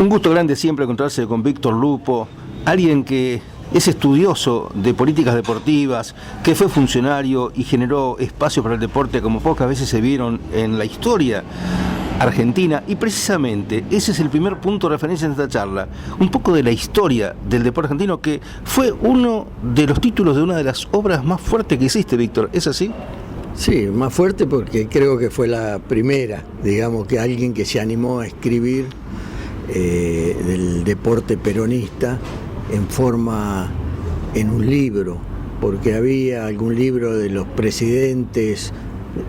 Un gusto grande siempre encontrarse con Víctor Lupo, alguien que es estudioso de políticas deportivas, que fue funcionario y generó espacios para el deporte como pocas veces se vieron en la historia argentina, y precisamente ese es el primer punto de referencia en esta charla, un poco de la historia del deporte argentino, que fue uno de los títulos de una de las obras más fuertes que existe, Víctor, ¿es así? Sí, más fuerte porque creo que fue la primera, digamos, que alguien que se animó a escribir del deporte peronista en un libro, porque había algún libro de los presidentes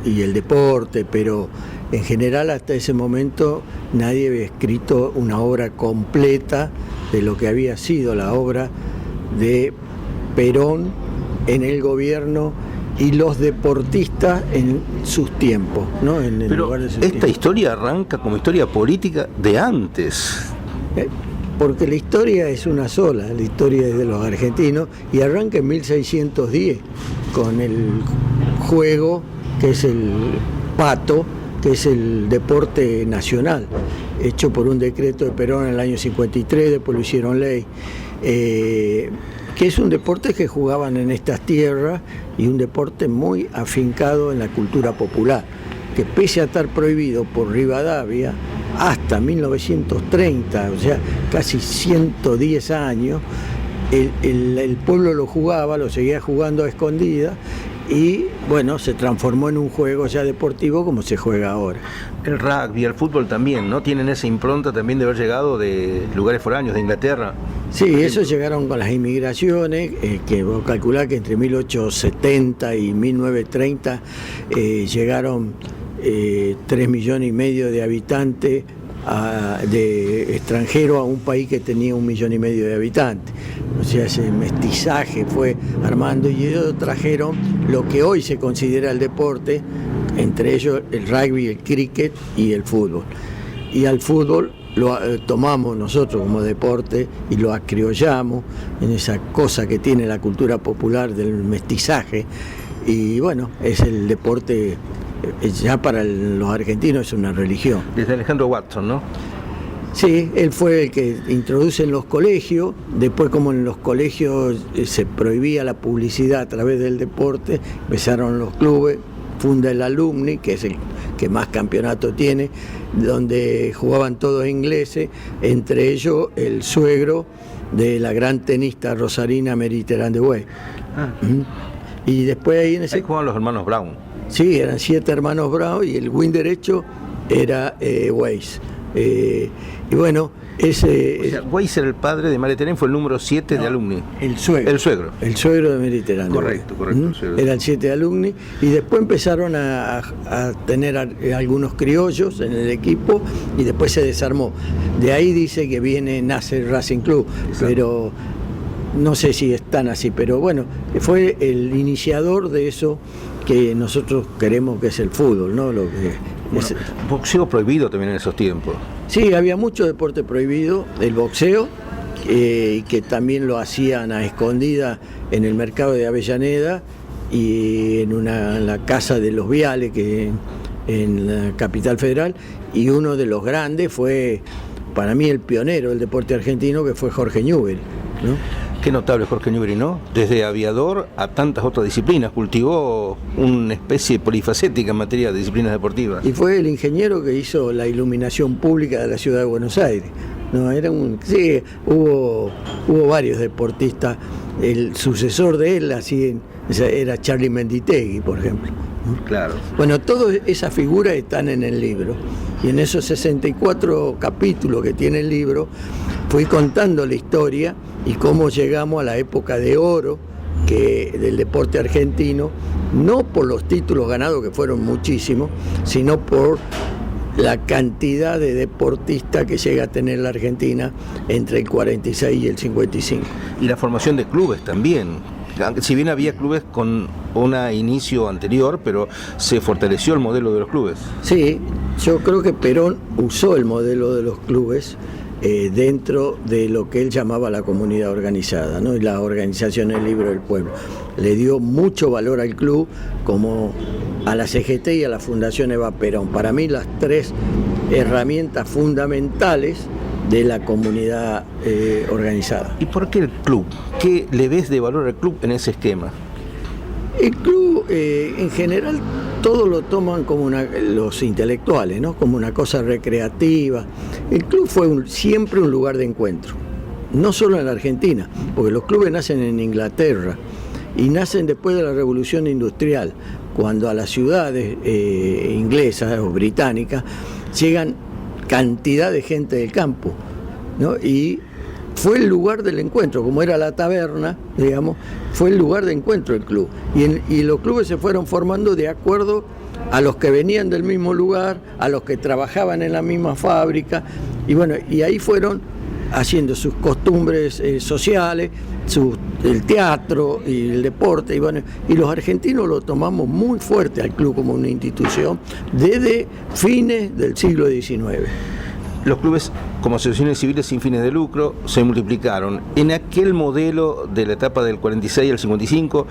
y el deporte, pero en general hasta ese momento nadie había escrito una obra completa de lo que había sido la obra de Perón en el gobierno y los deportistas en sus tiempos, ¿no? En el lugar de sus esta tiempos. Historia arranca como historia política de antes. Porque la historia es una sola, la historia es de los argentinos, y arranca en 1610 con el juego, que es el pato, que es el deporte nacional, hecho por un decreto de Perón en el año 53, después lo hicieron ley, que es un deporte que jugaban en estas tierras y un deporte muy afincado en la cultura popular, que pese a estar prohibido por Rivadavia hasta 1930, o sea, casi 110 años, el pueblo lo jugaba, lo seguía jugando a escondidas, y bueno, se transformó en un juego ya deportivo como se juega ahora. El rugby, el fútbol también, ¿no? Tienen esa impronta también de haber llegado de lugares foráneos, de Inglaterra. Sí, esos llegaron con las inmigraciones, que vos calculás que entre 1870 y 1930 llegaron 3,5 millones de habitantes de extranjeros a un país que tenía 1,5 millones de habitantes. O sea, ese mestizaje fue armando, y ellos trajeron lo que hoy se considera el deporte, entre ellos el rugby, el cricket y el fútbol. Y al fútbol lo tomamos nosotros como deporte y lo acriollamos en esa cosa que tiene la cultura popular del mestizaje, y bueno, es el deporte. Ya para los argentinos es una religión. Desde Alejandro Watson, ¿no? Sí, él fue el que introduce en los colegios, después como en los colegios se prohibía la publicidad a través del deporte, empezaron los clubes, funda el Alumni, que es el que más campeonato tiene, donde jugaban todos ingleses, entre ellos el suegro de la gran tenista rosarina Mediterránea de Way. Y después ahí jugaban los hermanos Brown. Sí, eran 7 hermanos Brown, y el wing derecho era Weiss. Y bueno, Weiss era el padre de María Terén, fue el número 7 de Alumni. El suegro. El suegro de Mediterránea. Correcto. Eran 7 Alumni, y después empezaron a tener algunos criollos en el equipo, y después se desarmó. De ahí dice que nace el Racing Club. Exacto. Pero no sé si es tan así, pero bueno, fue el iniciador de eso que nosotros queremos, que es el fútbol, ¿no? Boxeo prohibido también en esos tiempos. Sí, había mucho deporte prohibido, el boxeo, que también lo hacían a escondida en el mercado de Avellaneda y en la casa de los Viales, que en la capital federal, y uno de los grandes fue, para mí, el pionero del deporte argentino, que fue Jorge Newbery, ¿no? Qué notable Jorge Newbery, ¿no? Desde aviador a tantas otras disciplinas, cultivó una especie polifacética en materia de disciplinas deportivas. Y fue el ingeniero que hizo la iluminación pública de la ciudad de Buenos Aires. No, sí, hubo varios deportistas. El sucesor de él era Charlie Menditegui, por ejemplo. Claro. Bueno, todas esas figuras están en el libro, y en esos 64 capítulos que tiene el libro fui contando la historia y cómo llegamos a la época de oro del deporte argentino, no por los títulos ganados, que fueron muchísimos, sino por la cantidad de deportistas que llega a tener la Argentina entre el 46 y el 55. Y la formación de clubes también. Si bien había clubes con un inicio anterior, pero se fortaleció el modelo de los clubes. Sí, yo creo que Perón usó el modelo de los clubes dentro de lo que él llamaba la comunidad organizada, ¿no? Y la organización del Libro del Pueblo. Le dio mucho valor al club, como a la CGT y a la Fundación Eva Perón. Para mí, las 3 herramientas fundamentales de la comunidad organizada. ¿Y por qué el club? ¿Qué le ves de valor al club en ese esquema? El club, en general, todo lo toman como los intelectuales, ¿no? Como una cosa recreativa. El club fue siempre un lugar de encuentro, no solo en la Argentina, porque los clubes nacen en Inglaterra y nacen después de la Revolución Industrial, cuando a las ciudades inglesas o británicas llegan cantidad de gente del campo, ¿no? Y fue el lugar del encuentro, como era la taberna, digamos, fue el lugar de encuentro del club. Y los clubes se fueron formando de acuerdo a los que venían del mismo lugar, a los que trabajaban en la misma fábrica, y bueno, y ahí fueron haciendo sus costumbres sociales, el teatro y el deporte, y bueno, y los argentinos lo tomamos muy fuerte al club como una institución desde fines del siglo XIX. Los clubes como asociaciones civiles sin fines de lucro se multiplicaron. En aquel modelo de la etapa del 46 al 55,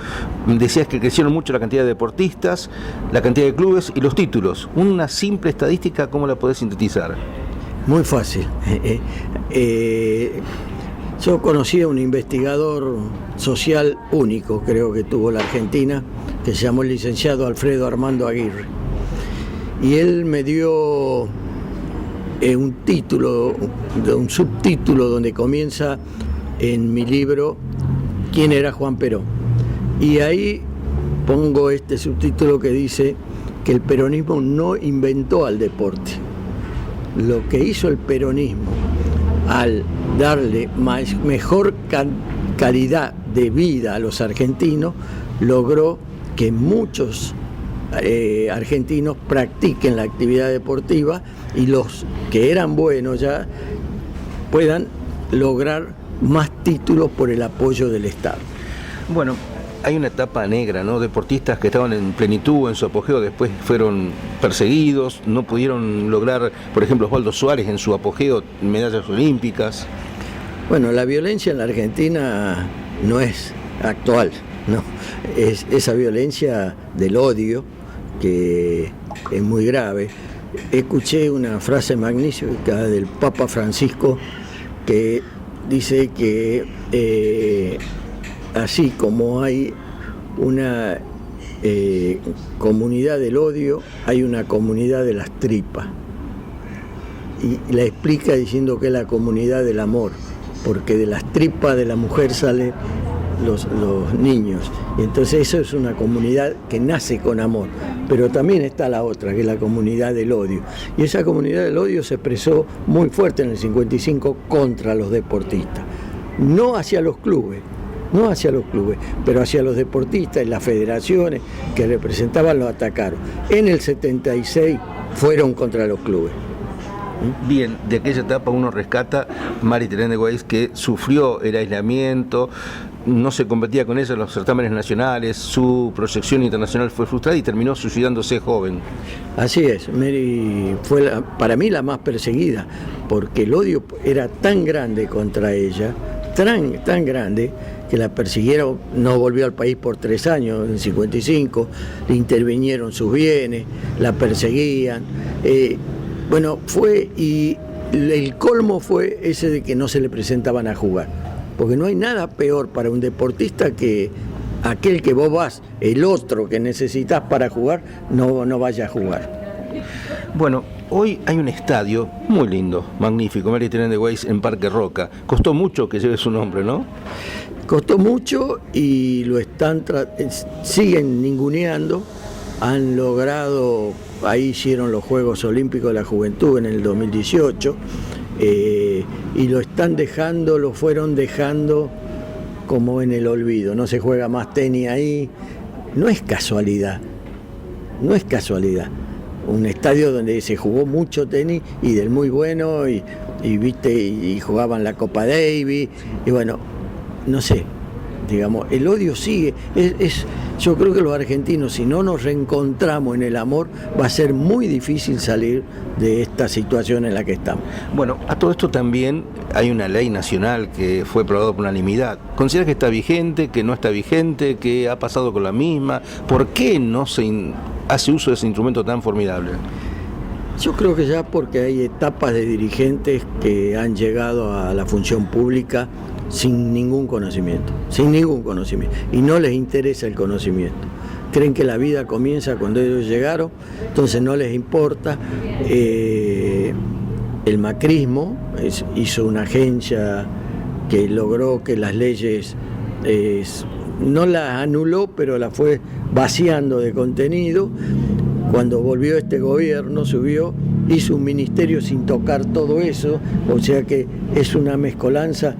decías que crecieron mucho la cantidad de deportistas, la cantidad de clubes y los títulos. Una simple estadística, ¿cómo la podés sintetizar? Muy fácil. Yo conocí a un investigador social único, creo que tuvo la Argentina, que se llamó el licenciado Alfredo Armando Aguirre. Y él me dio un título, un subtítulo donde comienza en mi libro ¿Quién era Juan Perón? Y ahí pongo este subtítulo que dice que el peronismo no inventó al deporte. Lo que hizo el peronismo al darle mejor calidad de vida a los argentinos, logró que muchos argentinos practiquen la actividad deportiva y los que eran buenos ya puedan lograr más títulos por el apoyo del Estado. Bueno, hay una etapa negra, ¿no? Deportistas que estaban en plenitud, en su apogeo, después fueron perseguidos, no pudieron lograr, por ejemplo, Osvaldo Suárez en su apogeo, medallas olímpicas. Bueno, la violencia en la Argentina no es actual, no, es esa violencia del odio que es muy grave. Escuché una frase magnífica del Papa Francisco que dice que así como hay una comunidad del odio, hay una comunidad de las tripas. Y la explica diciendo que es la comunidad del amor, porque de las tripas de la mujer salen los niños. Y entonces eso es una comunidad que nace con amor. Pero también está la otra, que es la comunidad del odio. Y esa comunidad del odio se expresó muy fuerte en el 55 contra los deportistas. No hacia los clubes, pero hacia los deportistas y las federaciones que representaban los atacaron. En el 76 fueron contra los clubes. Bien, de aquella etapa uno rescata Mary Terén de Guayes, que sufrió el aislamiento, no se competía con ella en los certámenes nacionales, su proyección internacional fue frustrada y terminó suicidándose joven. Así es, Mary fue para mí la más perseguida, porque el odio era tan grande contra ella, tan grande, que la persiguieron, no volvió al país por 3 años, en 55, le intervinieron sus bienes, la perseguían. Bueno, y el colmo fue ese de que no se le presentaban a jugar, porque no hay nada peor para un deportista que aquel que vos vas, el otro que necesitas para jugar, no vaya a jugar. Bueno, hoy hay un estadio muy lindo, magnífico, Mary Terén de Guayes en Parque Roca. Costó mucho que lleve su nombre, ¿no? Costó mucho y lo siguen ninguneando. Han logrado, ahí hicieron los Juegos Olímpicos de la Juventud en el 2018, y lo fueron dejando como en el olvido. No se juega más tenis ahí. No es casualidad. Un estadio donde se jugó mucho tenis y del muy bueno, y jugaban la Copa Davis, y bueno, no sé, digamos, el odio sigue. Yo creo que los argentinos, si no nos reencontramos en el amor, va a ser muy difícil salir de esta situación en la que estamos. Bueno, a todo esto también hay una ley nacional que fue aprobada por unanimidad. ¿Considera que está vigente, que no está vigente, que ha pasado con la misma? ¿Por qué no se hace uso de ese instrumento tan formidable? Yo creo que ya porque hay etapas de dirigentes que han llegado a la función pública sin ningún conocimiento, y no les interesa el conocimiento. Creen que la vida comienza cuando ellos llegaron, entonces no les importa. El macrismo hizo una agencia que logró que las leyes no las anuló, pero las fue vaciando de contenido. Cuando volvió este gobierno, hizo un ministerio sin tocar todo eso, o sea que es una mezcolanza.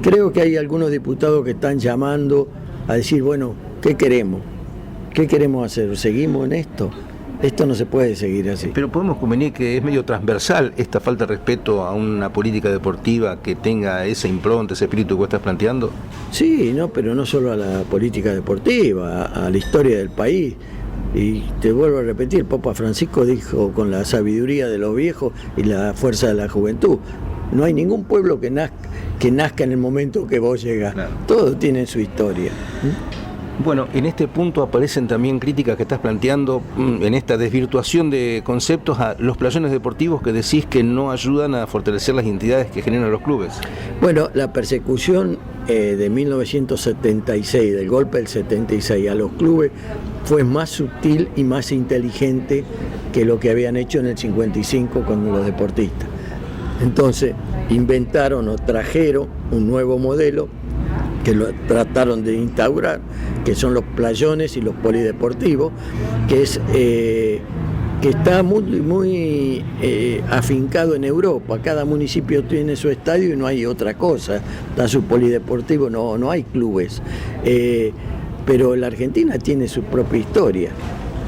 Creo que hay algunos diputados que están llamando a decir, bueno, ¿qué queremos? ¿Qué queremos hacer? ¿Seguimos en esto? Esto no se puede seguir así. Pero podemos convenir que es medio transversal esta falta de respeto a una política deportiva que tenga esa impronta, ese espíritu que vos estás planteando. Sí, no, pero no solo a la política deportiva, a la historia del país. Y te vuelvo a repetir, Papa Francisco dijo con la sabiduría de los viejos y la fuerza de la juventud, no hay ningún pueblo que nazca en el momento que vos llegás. Claro. Todos tienen su historia. Bueno, en este punto aparecen también críticas que estás planteando en esta desvirtuación de conceptos a los playones deportivos que decís que no ayudan a fortalecer las identidades que generan los clubes. Bueno, la persecución de 1976, del golpe del 76 a los clubes, fue más sutil y más inteligente que lo que habían hecho en el 55 con los deportistas. Entonces, inventaron o trajeron un nuevo modelo que lo trataron de instaurar, que son los playones y los polideportivos, que está muy afincado en Europa. Cada municipio tiene su estadio y no hay otra cosa. Está su polideportivo, no hay clubes. Pero la Argentina tiene su propia historia.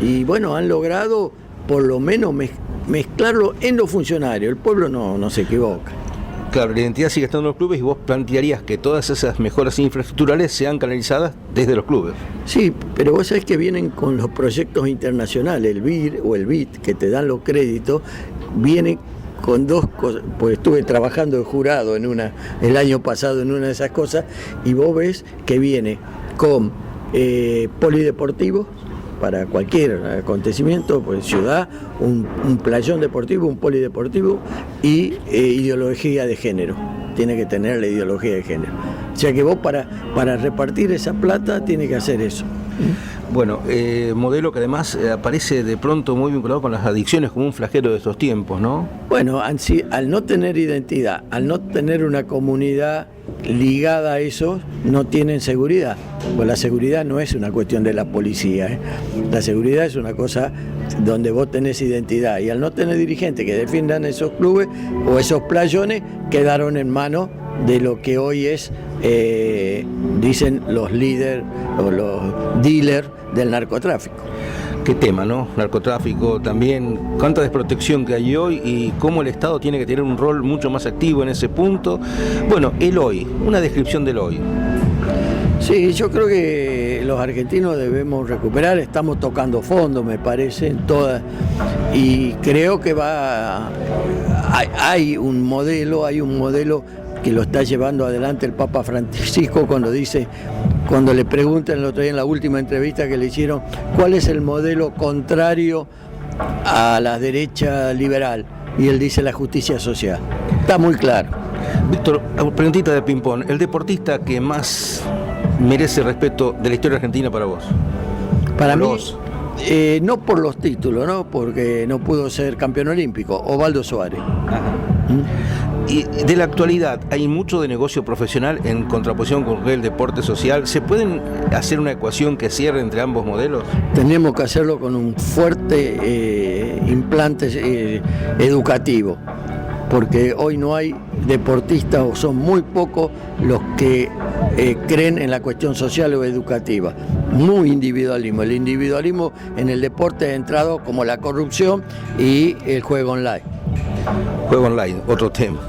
Y bueno, han logrado por lo menos mezclarlo en lo funcionario. El pueblo no se equivoca. Claro, la identidad sigue estando en los clubes y vos plantearías que todas esas mejoras infraestructurales sean canalizadas desde los clubes. Sí, pero vos sabés que vienen con los proyectos internacionales, el BIR o el BIT, que te dan los créditos, viene con dos cosas, pues estuve trabajando de jurado el año pasado en una de esas cosas, y vos ves que viene con polideportivos para cualquier acontecimiento, pues ciudad, un playón deportivo, un polideportivo y ideología de género. Tiene que tener la ideología de género. O sea que vos para repartir esa plata tiene que hacer eso. Bueno, modelo que además aparece de pronto muy vinculado con las adicciones como un flagelo de estos tiempos, ¿no? Bueno, al no tener identidad, al no tener una comunidad ligada a eso, no tienen seguridad. Pues la seguridad no es una cuestión de la policía, La seguridad es una cosa donde vos tenés identidad, y al no tener dirigentes que defiendan esos clubes o esos playones, quedaron en manos de lo que hoy es, dicen los líderes o los dealers del narcotráfico. Qué tema, ¿no? Narcotráfico también, cuánta desprotección que hay hoy y cómo el Estado tiene que tener un rol mucho más activo en ese punto. Bueno, el hoy, una descripción del hoy. Sí, yo creo que los argentinos debemos recuperar, estamos tocando fondo, me parece, en todas, y creo que hay un modelo que lo está llevando adelante el Papa Francisco cuando le preguntan el otro día en la última entrevista que le hicieron, ¿cuál es el modelo contrario a la derecha liberal? Y él dice la justicia social. Está muy claro. Víctor, preguntita de ping-pong. ¿El deportista que más merece respeto de la historia argentina para vos? Para mí, no por los títulos, ¿no? Porque no pudo ser campeón olímpico, Osvaldo Suárez. Ajá. Y de la actualidad, hay mucho de negocio profesional en contraposición con el deporte social. ¿Se pueden hacer una ecuación que cierre entre ambos modelos? Tenemos que hacerlo con un fuerte implante educativo, porque hoy no hay deportistas, o son muy pocos los que creen en la cuestión social o educativa. Muy individualismo. El individualismo en el deporte ha entrado como la corrupción y el juego online. Juego online, otro tema.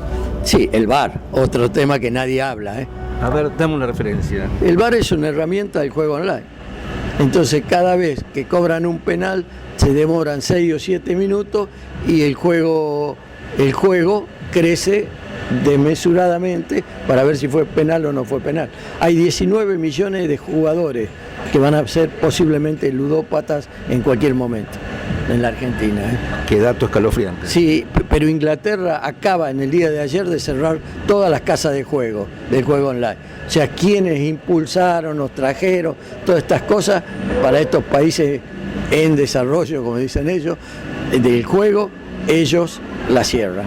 Sí, el VAR, otro tema que nadie habla. A ver, dame una referencia. El VAR es una herramienta del juego online. Entonces, cada vez que cobran un penal, se demoran 6 o 7 minutos y el juego crece desmesuradamente para ver si fue penal o no fue penal. Hay 19 millones de jugadores que van a ser posiblemente ludópatas en cualquier momento en la Argentina. Qué dato escalofriante. Sí, pero Inglaterra acaba en el día de ayer de cerrar todas las casas de juego, del juego online. O sea, quienes impulsaron, nos trajeron, todas estas cosas para estos países en desarrollo, como dicen ellos, del juego, ellos la cierran.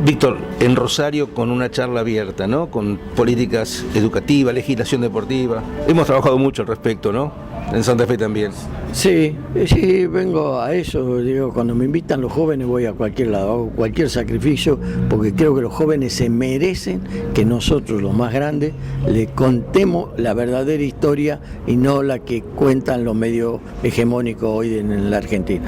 Víctor, en Rosario con una charla abierta, ¿no? Con políticas educativas, legislación deportiva. Hemos trabajado mucho al respecto, ¿no? En Santa Fe también. Sí, vengo a eso. Digo, cuando me invitan los jóvenes voy a cualquier lado, hago cualquier sacrificio, porque creo que los jóvenes se merecen que nosotros, los más grandes, le contemos la verdadera historia y no la que cuentan los medios hegemónicos hoy en la Argentina.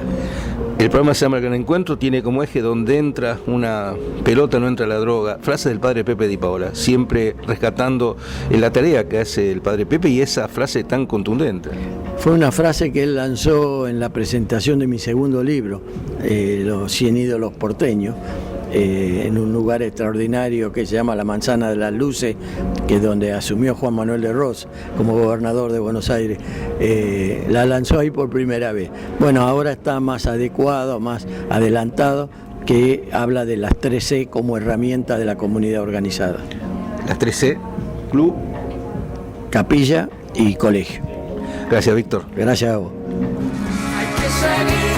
El programa se llama El Gran Encuentro, tiene como eje donde entra una pelota no entra la droga, frase del padre Pepe Di Paola, siempre rescatando la tarea que hace el padre Pepe y esa frase tan contundente. Fue una frase que él lanzó en la presentación de mi segundo libro, Los 100 ídolos porteños, en un lugar extraordinario que se llama La Manzana de las Luces, que es donde asumió Juan Manuel de Rosas como gobernador de Buenos Aires. La lanzó ahí por primera vez. Bueno, ahora está más adecuado, más adelantado, que habla de las 3C como herramienta de la comunidad organizada. Las 3C, club, capilla y colegio. Gracias, Víctor. Gracias a vos. Hay que seguir.